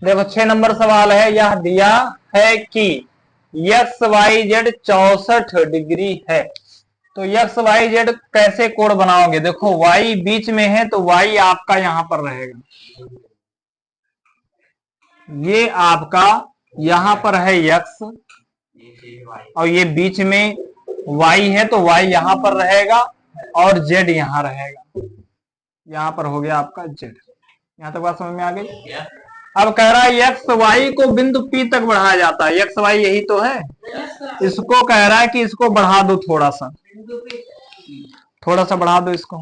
देखो 6 नंबर सवाल है, यह दिया है कि एक्स वाई जेड 64 डिग्री है। तो एक्स वाई जेड कैसे कोण बनाओगे? देखो वाई बीच में है तो वाई आपका यहां पर रहेगा, ये आपका यहां पर है एक्स, और ये बीच में वाई है तो वाई यहां पर रहेगा और जेड यहां रहेगा। यहां पर हो गया आपका जेड। यहां तक बात समझ में आ गई? अब कह रहा है एक्स वाई को बिंदु पी तक बढ़ाया जाता है। एक्स वाई यही तो है। इसको कह रहा है कि इसको बढ़ा दो थोड़ा सा, थोड़ा सा बढ़ा दो इसको।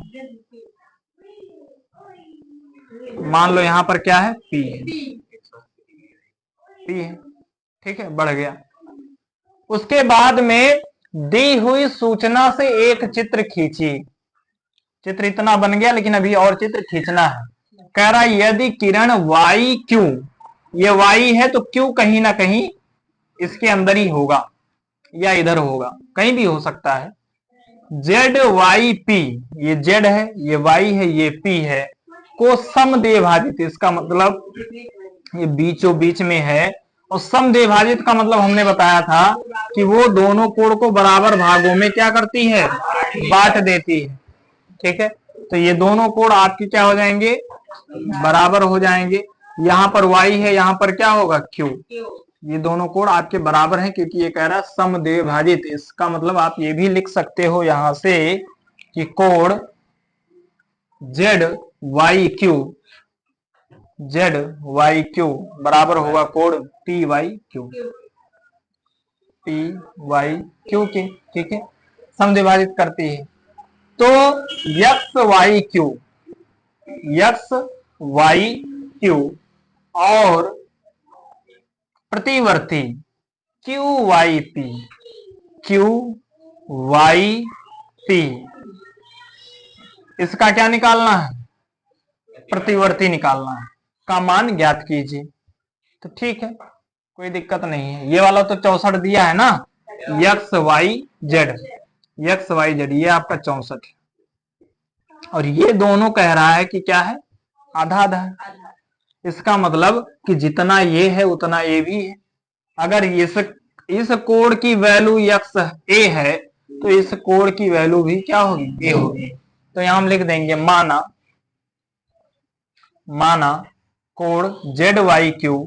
मान लो यहां पर क्या है, पी है, पी है, ठीक है, बढ़ गया। उसके बाद में दी हुई सूचना से एक चित्र खींचिए। चित्र इतना बन गया, लेकिन अभी और चित्र खींचना है। कह रहा है यदि किरण वाई क्यू, ये वाई है तो क्यू कहीं ना कहीं इसके अंदर ही होगा या इधर होगा, कहीं भी हो सकता है। जेड वाई पी, ये जेड है, ये वाई है, ये पी है, को समदेव भाजित, इसका मतलब ये बीचों बीच में है। और समदेव भाजित का मतलब हमने बताया था कि वो दोनों कोण को बराबर भागों में क्या करती है, बांट देती है, ठीक है। तो ये दोनों कोण आपके क्या हो जाएंगे, बराबर हो जाएंगे। यहां पर y है, यहां पर क्या होगा q, ये दोनों कोण आपके बराबर हैं क्योंकि ये कह रहा है समदेव भाजित। इसका मतलब आप ये भी लिख सकते हो यहां से कि कोण Z Y Q, Z Y Q बराबर होगा कोण P Y Q, P Y Q के, ठीक है, समद्विभाजित करती है। तो X Y Q, X Y Q और प्रतिवर्ती Q Y P, Q Y P, इसका क्या निकालना है, प्रतिवर्ती निकालना है, का मान ज्ञात कीजिए। तो ठीक है, कोई दिक्कत नहीं है। ये वाला तो 64 दिया है ना, X Y Z, X Y Z ये आपका 64 है, और ये दोनों कह रहा है कि क्या है, आधा आधा है। इसका मतलब कि जितना ये है उतना ये भी है। अगर इस कोण की वैल्यू एक्स ए है तो इस कोण की वैल्यू भी क्या होगी, ए होगी। तो यहां हम लिख देंगे माना कोण जेड वाई क्यू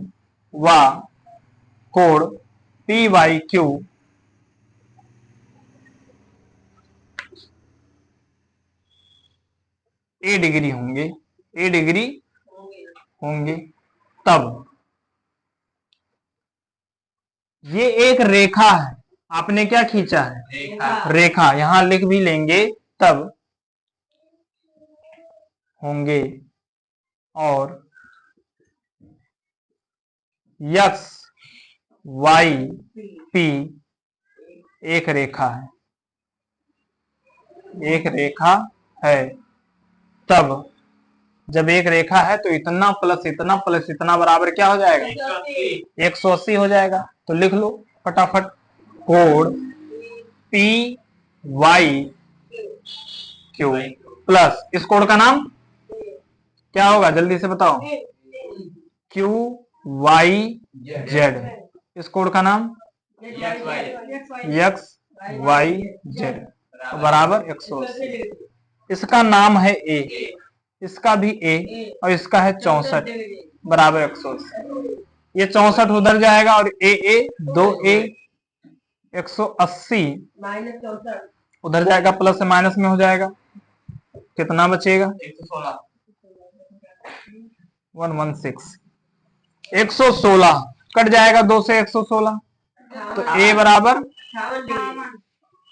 व कोण P Y Q A degree होंगे, ए डिग्री होंगे, तब ये एक रेखा है, आपने क्या खींचा है, रेखा यहां लिख भी लेंगे, तब होंगे और एक्स वाई पी एक रेखा है, एक रेखा है, तब जब एक रेखा है तो इतना प्लस इतना प्लस इतना बराबर क्या हो जाएगा, 180 हो जाएगा। तो लिख लो फटाफट, कोण पी वाई क्यू प्लस इस कोण का नाम क्या होगा, जल्दी से बताओ, क्यू वाई जेड, इस कोण का नाम एक्स वाई जेड बराबर 180। इसका नाम है ए, इसका भी ए, और इसका है 64 बराबर 180। ये 64 उधर जाएगा और ए 2a 180 उधर जाएगा, प्लस से माइनस में हो जाएगा, कितना बचेगा 116, 116 कट जाएगा 2 से 116, तो ए बराबर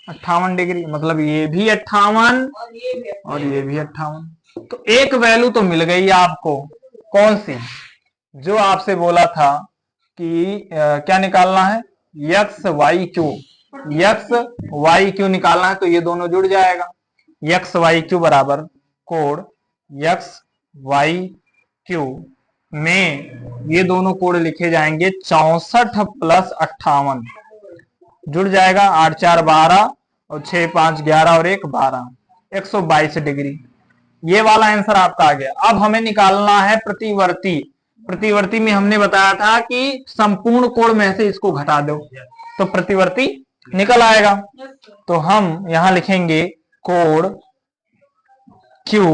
58 डिग्री, मतलब ये भी 58 और ये भी 58। तो एक वैल्यू तो मिल गई आपको, कौन सी, जो आपसे बोला था कि क्या निकालना है, X Y Q, X Y Q निकालना है। तो ये दोनों जुड़ जाएगा, एक्स वाई क्यू बराबर कोण एक्स वाई क्यू में ये दोनों कोण लिखे जाएंगे 64 प्लस 58, जुड़ जाएगा 8 4 12 और 6 5 11 और 1 12, 122 डिग्री। ये वाला आंसर आपका आ गया। अब हमें निकालना है प्रतिवर्ती। प्रतिवर्ती में हमने बताया था कि संपूर्ण कोण में से इसको घटा दो तो प्रतिवर्ती निकल आएगा। तो हम यहां लिखेंगे कोण क्यू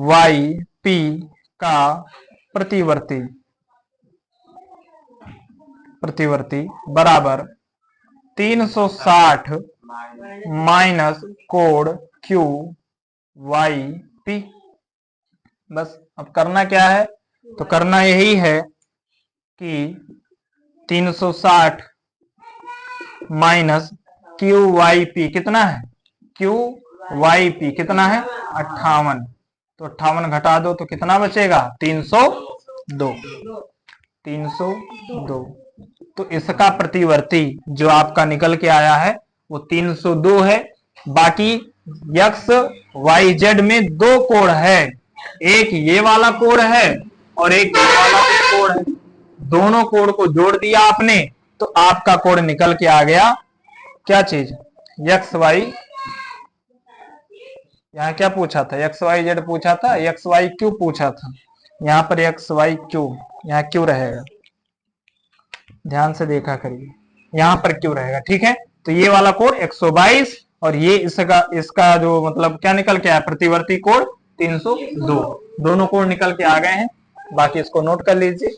वाई पी का प्रतिवर्ती बराबर 360 माइनस कोण क्यू वाई पी। बस अब करना क्या है, तो करना यही है कि 360 माइनस क्यू वाई पी कितना है, क्यू वाई पी कितना है 58, तो 58 घटा दो तो कितना बचेगा 302। तो इसका प्रतिवर्ती जो आपका निकल के आया है वो 302 है। बाकी एक्स वाई जेड में दो कोण है, एक ये वाला कोण है और एक ये वाला कोण है, दोनों कोण को जोड़ दिया आपने तो आपका कोण निकल के आ गया। क्या चीज, एक्स वाई, यहाँ क्या पूछा था, एक्स वाई जेड पूछा था, एक्स वाई क्यू पूछा था, यहाँ पर एक्स वाई क्यू, यहाँ क्यू रहेगा, ध्यान से देखा करिए, यहाँ पर क्यू रहेगा। ठीक है, तो ये वाला कोण 122 और ये इसका जो मतलब क्या निकल के आया प्रतिवर्ती कोण 302, दोनों कोण निकल के आ गए हैं। बाकी इसको नोट कर लीजिए।